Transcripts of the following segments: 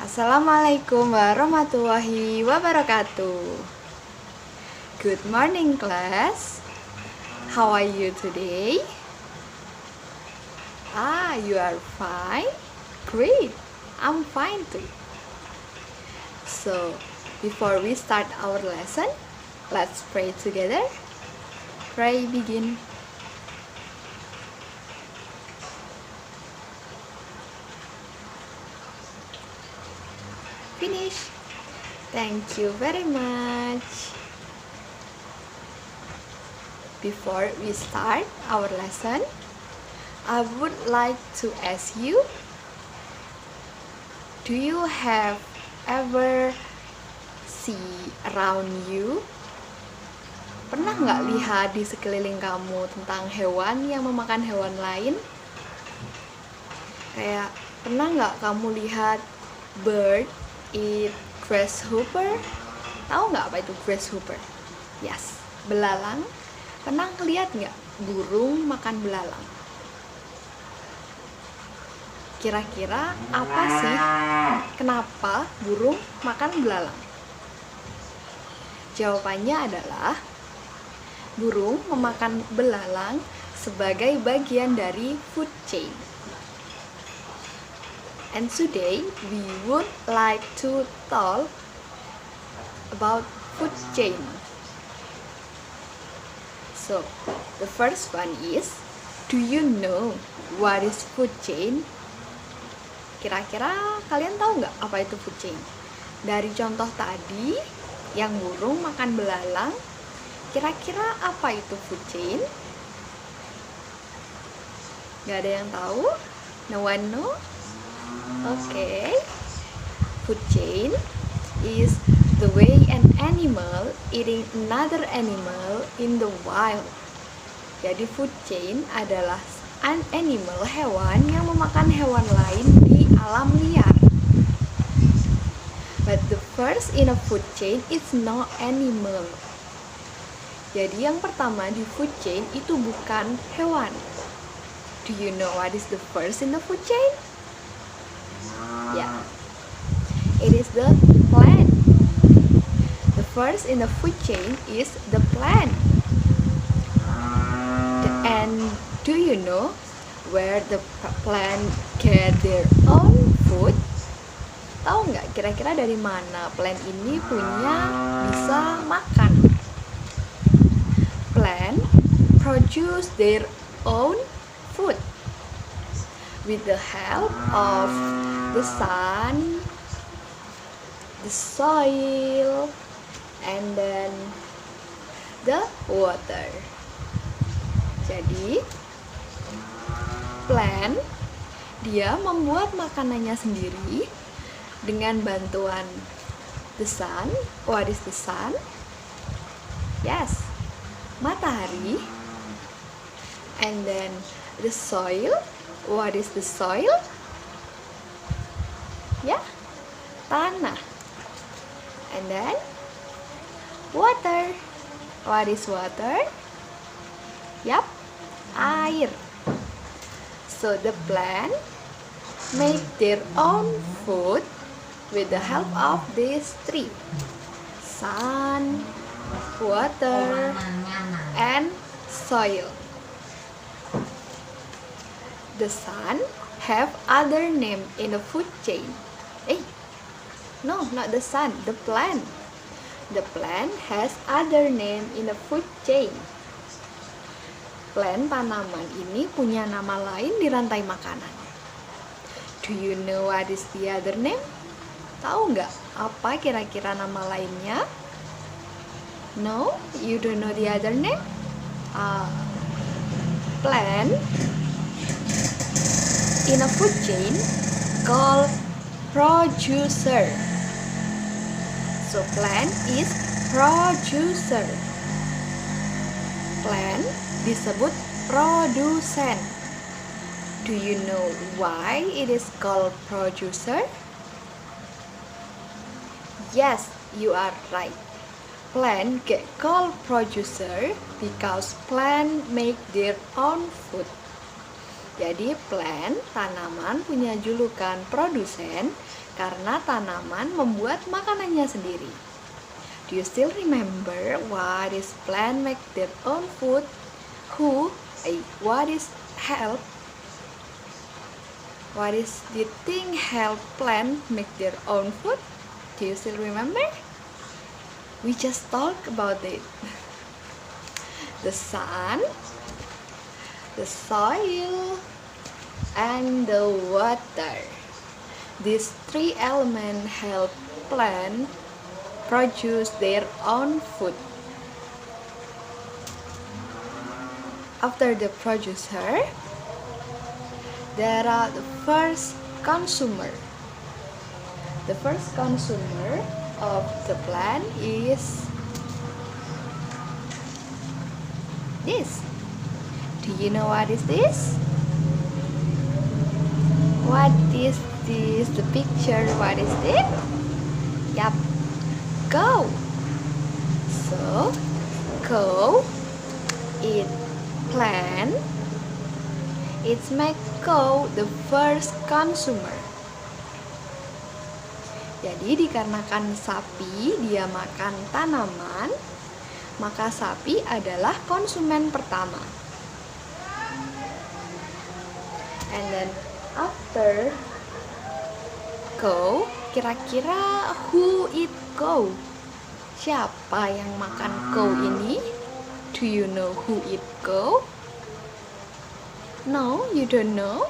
Assalamualaikum warahmatullahi wabarakatuh. Good morning class. How are you today? You are fine? Great. I'm fine too. So, before we start our lesson, let's pray together. Pray begin. Finish. Thank you very much. Before we start our lesson, I would like to ask you, do you have ever see around you? Pernah nggak lihat di sekeliling kamu tentang hewan yang memakan hewan lain? Kayak pernah nggak kamu lihat bird eat grasshopper? Tahu nggak apa itu grasshopper? Yes, belalang. Pernah lihat nggak burung makan belalang? Kira-kira apa sih kenapa burung makan belalang? Jawabannya adalah burung memakan belalang sebagai bagian dari food chain. And today we would like to talk about food chain. So, the first one is, do you know what is food chain? Kira-kira kalian tahu nggak apa itu food chain? Dari contoh tadi, yang burung makan belalang, kira-kira apa itu food chain? Gak ada yang tahu? No one know? Okay. Food chain is the way an animal eating another animal in the wild. Jadi food chain adalah an animal, hewan yang memakan hewan lain di alam liar. But the first in a food chain is no animal. Jadi yang pertama di food chain itu bukan hewan. Do you know what is the first in the food chain? Yeah, it is the plant. The first in the food chain is the plant. And do you know where the plant get their own food? Tahu nggak kira-kira dari mana plant ini bisa makan? Plant produce their own food with the help of the sun, the soil, and then the water. Jadi plant dia membuat makanannya sendiri dengan bantuan the sun. What is the sun? Yes, matahari. And then the soil. What is the soil? Ya, tanah. And then water. What is water? Yap, air. So the plant make their own food with the help of these three: sun, water, and soil. The sun have other name in the food chain. No, not the sun, the plant. The plant has other name in the food chain. Plant tanaman ini punya nama lain di rantai makanan. Do you know what is the other name? Tahu nggak apa kira-kira nama lainnya? No, you don't know the other name? Plant in a food chain called producer. So plant is producer. Plant disebut produsen. Do you know why it is called producer? Yes, you are right. Plant get called producer because plant make their own food. Jadi plant, tanaman punya julukan produsen karena tanaman membuat makanannya sendiri. Do you still remember what is plant make their own food? What is help? What is the thing help plant make their own food? Do you still remember? We just talked about it. The sun, the soil, and the water. These three elements help plant produce their own food. After the producer, there are the first consumer. The first consumer of the plant is this. Do you know what is this? What is this? The picture, what is it? Yup, cow. So, cow eat plant. It's make cow the first consumer. Jadi dikarenakan sapi dia makan tanaman, maka sapi adalah konsumen pertama. And then after cow, kira-kira who eat cow? Siapa yang makan cow ini? Do you know who eat cow? No, you don't know?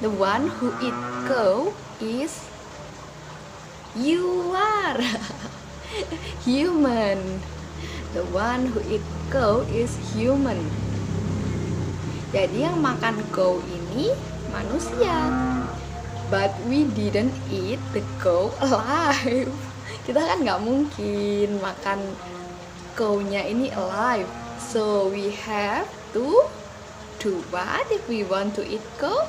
The one who eat cow is you are. Human. The one who eat cow is human. Jadi yang makan cow ini manusia. But we didn't eat the cow alive. Kita kan nggak mungkin makan cow-nya ini alive. So we have to do what if we want to eat cow?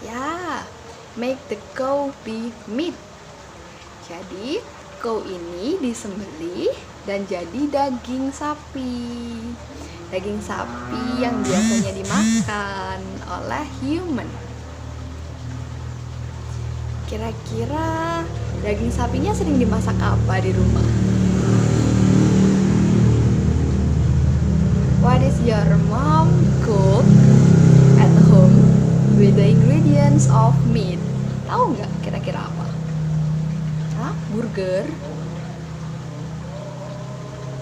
Yeah, make the cow be meat. Jadi cow ini disembelih dan jadi daging sapi. Daging sapi yang biasanya dimakan oleh human. Kira-kira daging sapinya sering dimasak apa di rumah? What is your mom cook at home with the ingredients of meat? Tahu nggak kira-kira apa? Hah? Burger?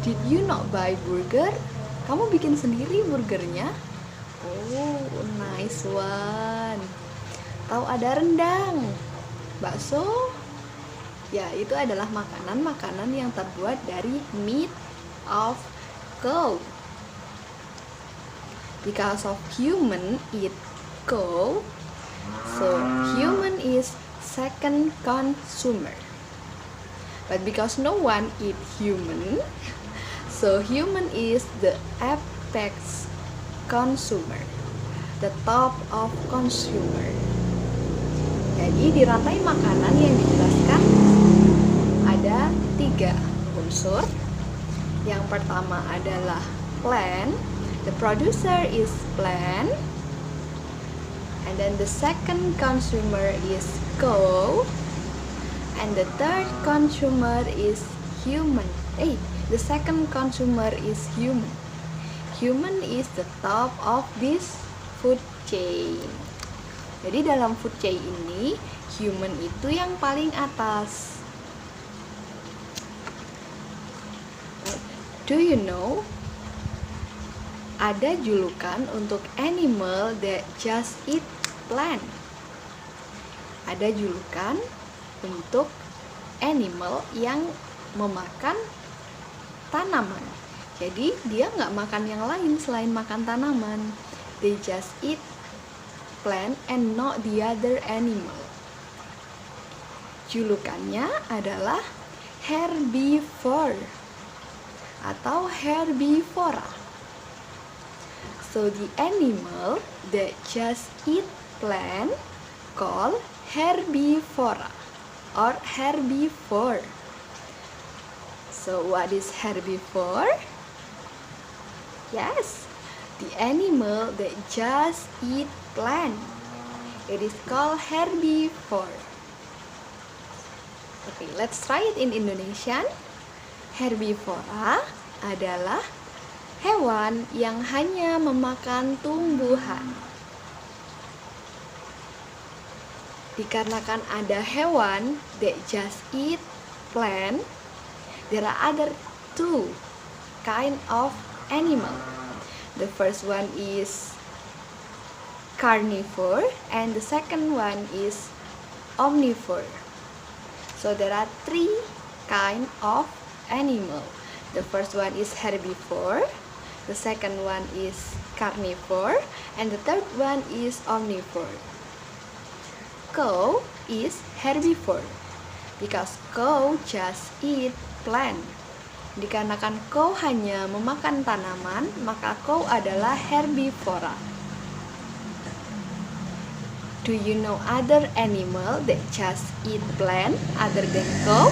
Did you not buy burger? Kamu bikin sendiri burgernya? Oh, nice one. Tahu ada rendang, bakso? Ya, itu adalah makanan-makanan yang terbuat dari meat of cow. Because of human eat cow, so human is second consumer. But because no one eat human, so human is the apex consumer, the top of consumer. Jadi di rantai makanan yang dijelaskan ada 3 unsur. Yang pertama adalah plant. The producer is plant. And then the second consumer is cow. And the third consumer is human. The second consumer is human. Human is the top of this food chain. Jadi dalam food chain ini, human itu yang paling atas. Do you know? Ada julukan untuk animal that just eat plant. Ada julukan untuk animal yang memakan tanaman. Jadi dia nggak makan yang lain selain makan tanaman. They just eat plant and not the other animal. Julukannya adalah herbivore atau herbivora. So the animal that just eat plant called herbivora or herbivore. So what is herbivore? Yes, the animal that just eat plant. It is called herbivore. Okay, let's try it in Indonesian. Herbivora adalah hewan yang hanya memakan tumbuhan. Dikarenakan ada hewan that just eat plant, there are other two kind of animal. The first one is carnivore and the second one is omnivore. So there are three kind of animal. The first one is herbivore, the second one is carnivore, and the third one is omnivore. Cow is herbivore because cow just eat plant. Dikarenakan cow hanya memakan tanaman, maka cow adalah herbivora. Do you know other animal that just eat plant other than cow?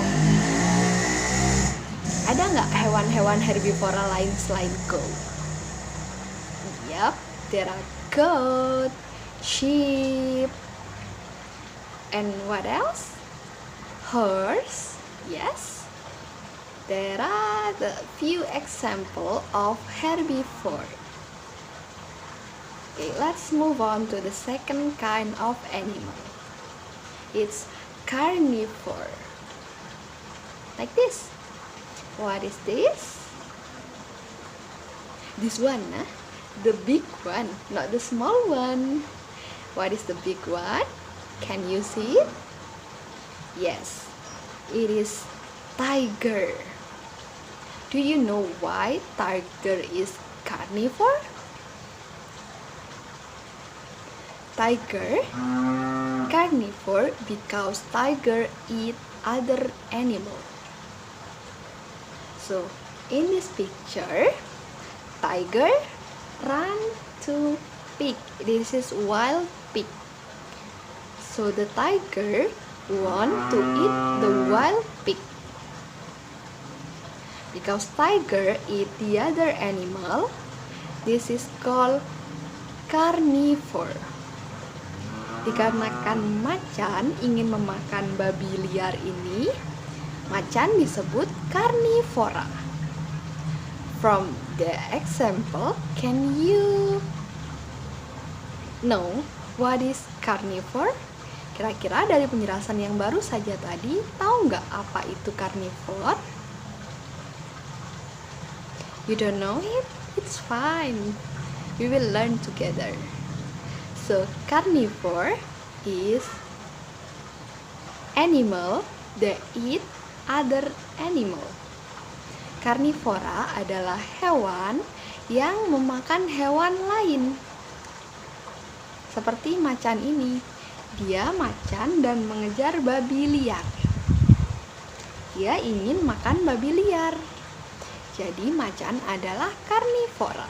Ada nggak hewan-hewan herbivora lain selain cow? Yup, there are goat, sheep, and what else? Horse. Yes. There are the few example of herbivore. Okay, let's move on to the second kind of animal. It's carnivore. Like this. What is this? This one, the big one, not the small one. What is the big one? Can you see it? Yes, it is tiger. Do you know why tiger is carnivore? Tiger carnivore because tiger eat other animal. So in this picture, tiger run to pig. This is wild pig. So the tiger want to eat the wild pig. Because tiger eat the other animal, this is called carnivore. Dikarenakan macan ingin memakan babi liar ini, macan disebut karnivora. From the example, can you know what is carnivore? Kira-kira dari penjelasan yang baru saja tadi, tahu nggak apa itu carnivore? You don't know it? It's fine. We will learn together. So, carnivore is animal that eat other animal. Karnivora adalah hewan yang memakan hewan lain. Seperti macan ini. Dia macan dan mengejar babi liar. Dia ingin makan babi liar. Jadi macan adalah karnivora.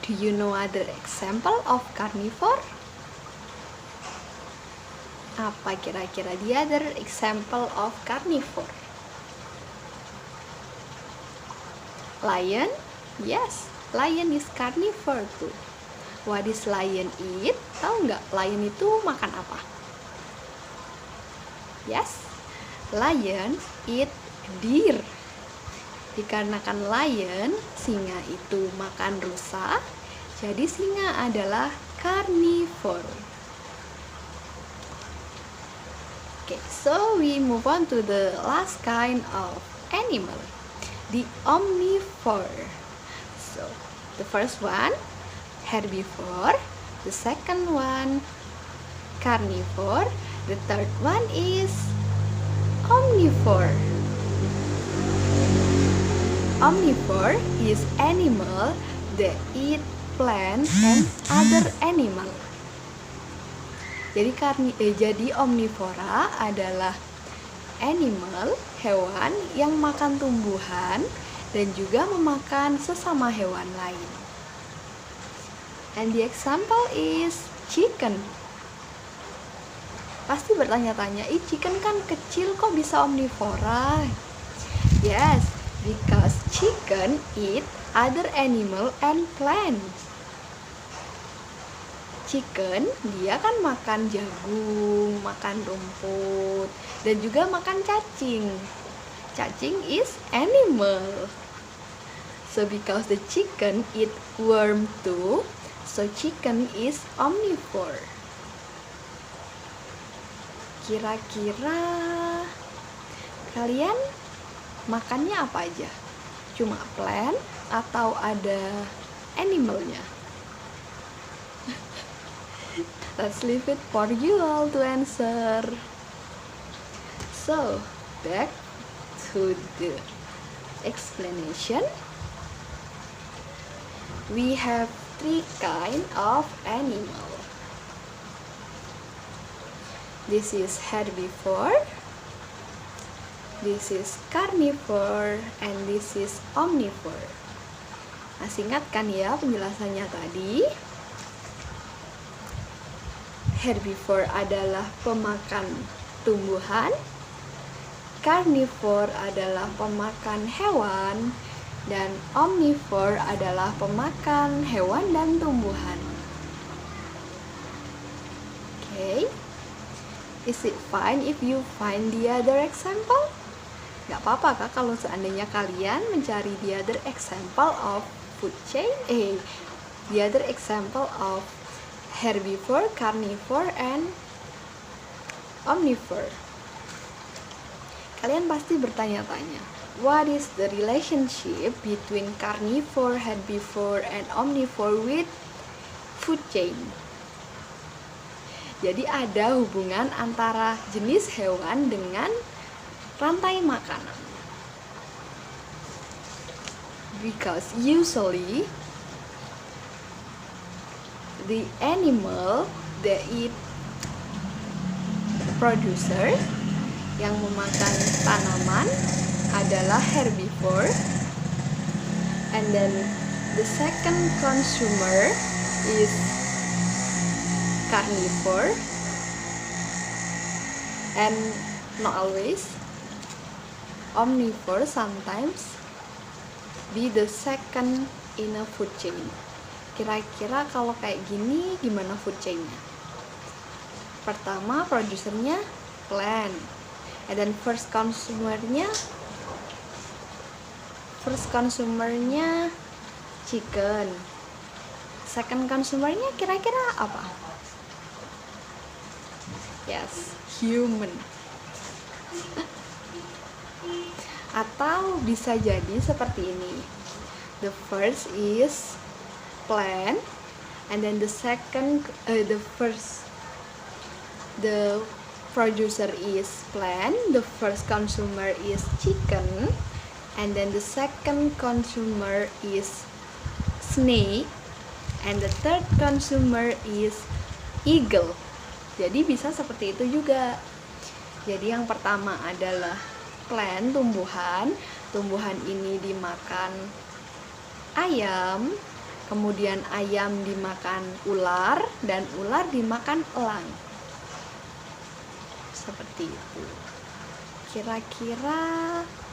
Do you know other example of carnivore? Apa kira-kira the other example of carnivore? Lion? Yes, lion is carnivore too. What is lion eat? Tahu nggak lion itu makan apa? Yes, lion eat deer. Dikarenakan lion, singa itu makan rusa, jadi singa adalah carnivore. Okay, so we move on to the last kind of animal, the omnivore. So, the first one, herbivore. The second one, carnivore. The third one is omnivore. Omnivore is animal that eat plants and other animal. Jadi omnivora adalah animal, hewan yang makan tumbuhan dan juga memakan sesama hewan lain. And the example is chicken. Pasti bertanya-tanya, chicken kan kecil kok bisa omnivora? Yes, Because chicken eat other animal and plants. Chicken dia kan makan jagung, makan rumput, dan juga makan cacing. Cacing is animal. So because the chicken eat worm too, so chicken is omnivore. Kira-kira kalian makannya apa aja? Cuma plant atau ada animalnya? Let's leave it for you all to answer. So, back to the explanation. We have 3 kinds of animal. This is herbivore, this is carnivore, and this is omnivore. Masih ingat kan ya penjelasannya tadi? Herbivore adalah pemakan tumbuhan, carnivore adalah pemakan hewan, dan omnivore adalah pemakan hewan dan tumbuhan. Okay. Is it fine if you find the other example? Gak apa-apa kak kalau seandainya kalian mencari the other example of food chain? The other example of herbivore, carnivore, and omnivore. Kalian pasti bertanya-tanya, what is the relationship between carnivore, herbivore, and omnivore with food chain? Jadi ada hubungan antara jenis hewan dengan rantai makanan. Because usually the animal that eat producer yang memakan tanaman adalah herbivore, and then the second consumer is carnivore, and not always. Omnivore sometimes be the second in a food chain. Kira-kira kalau kayak gini gimana food chainnya? Pertama produsernya plant, and then first consumernya chicken. Second consumernya kira-kira apa? Yes, human. Atau bisa jadi seperti ini. The first is plant, and then the producer is plant, the first consumer is chicken, and then the second consumer is snake, and the third consumer is eagle. Jadi bisa seperti itu juga. Jadi yang pertama adalah plant, tumbuhan ini dimakan ayam, kemudian ayam dimakan ular, dan ular dimakan elang. Seperti itu. Kira-kira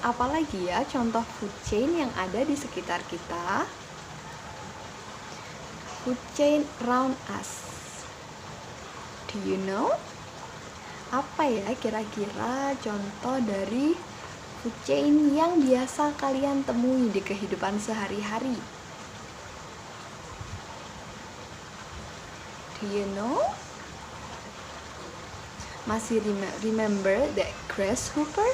apa lagi ya contoh food chain yang ada di sekitar kita? Food chain around us. Do you know? Apa ya kira-kira contoh dari food chain yang biasa kalian temui di kehidupan sehari-hari? Do you know? Masih remember that grasshopper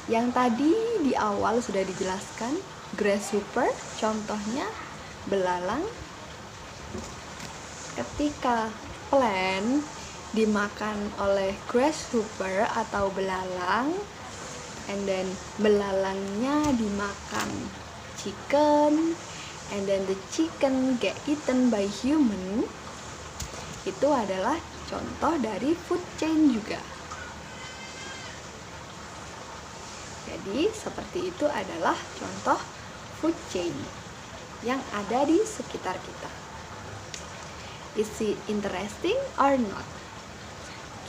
yang tadi di awal sudah dijelaskan? Grasshopper contohnya belalang. Ketika plant dimakan oleh grasshopper atau belalang, and then belalangnya dimakan chicken, and then the chicken get eaten by human. Itu adalah contoh dari food chain juga. Jadi seperti itu adalah contoh food chain yang ada di sekitar kita. Is it interesting or not?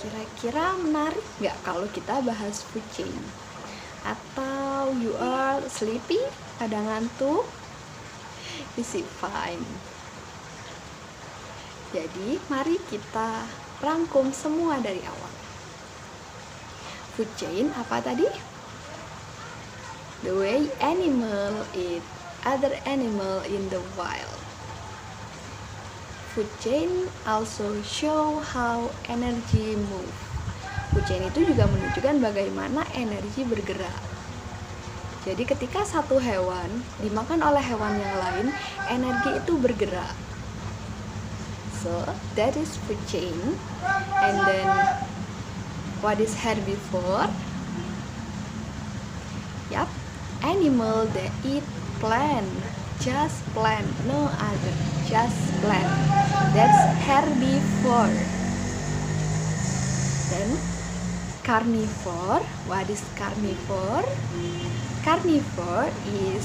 Kira-kira menarik nggak kalau kita bahas food chain? Atau how you are? Sleepy? Ada ngantuk? Is it fine? Jadi mari kita rangkum semua dari awal. Food chain apa tadi? The way animal eat other animal in the wild. Food chain also show how energy move. Food chain itu juga menunjukkan bagaimana energi bergerak. Jadi ketika satu hewan dimakan oleh hewan yang lain, energi itu bergerak. So that is food chain. And then what is herbivore? Yup, animal that eat plant. Just plant, no other, just plant. That's herbivore. Then carnivore. What is carnivore? Carnivore is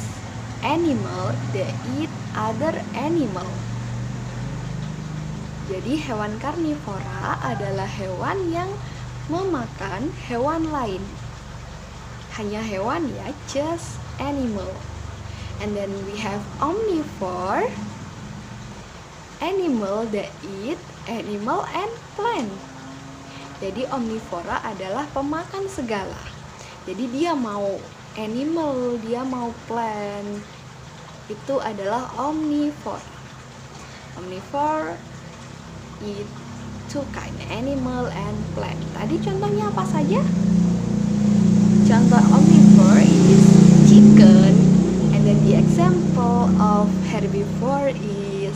animal that eat other animal. Jadi hewan karnivora adalah hewan yang memakan hewan lain. Hanya hewan ya, just animal. And then we have omnivore, animal that eat animal and plant. Jadi omnivora adalah pemakan segala. Jadi dia mau animal, dia mau plant, itu adalah omnivore. Omnivore eat two kind, animal and plant. Tadi contohnya apa saja? Contoh omnivore is chicken. And then the example of herbivore is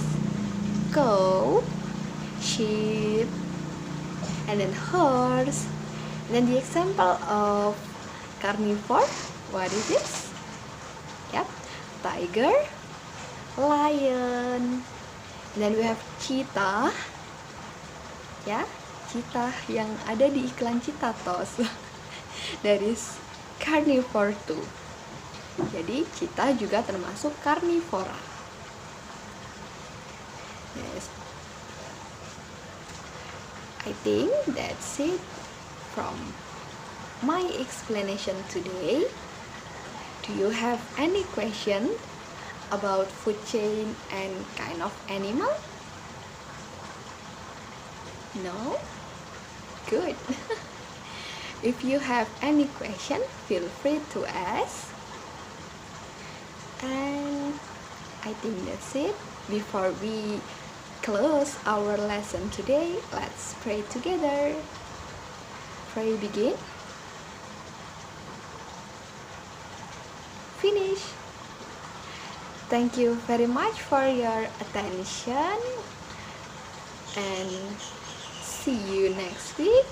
cow, sheep, and then horse. And then the example of carnivore, what is this? Yep, tiger, lion. And then we have cheetah. Ya, cheetah yang ada di iklan Cheetatos. That is carnivore too. Jadi cheetah juga termasuk karnivora. Yes. I think that's it from my explanation today. Do you have any question about food chain and kind of animal? No? Good. If you have any question, feel free to ask. And I think that's it. Before we close our lesson today, let's pray together. Pray begin. Finish. Thank you very much for your attention and see you next week.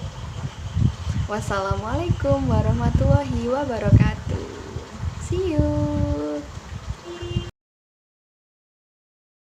Wassalamualaikum warahmatullahi wabarakatuh. See you.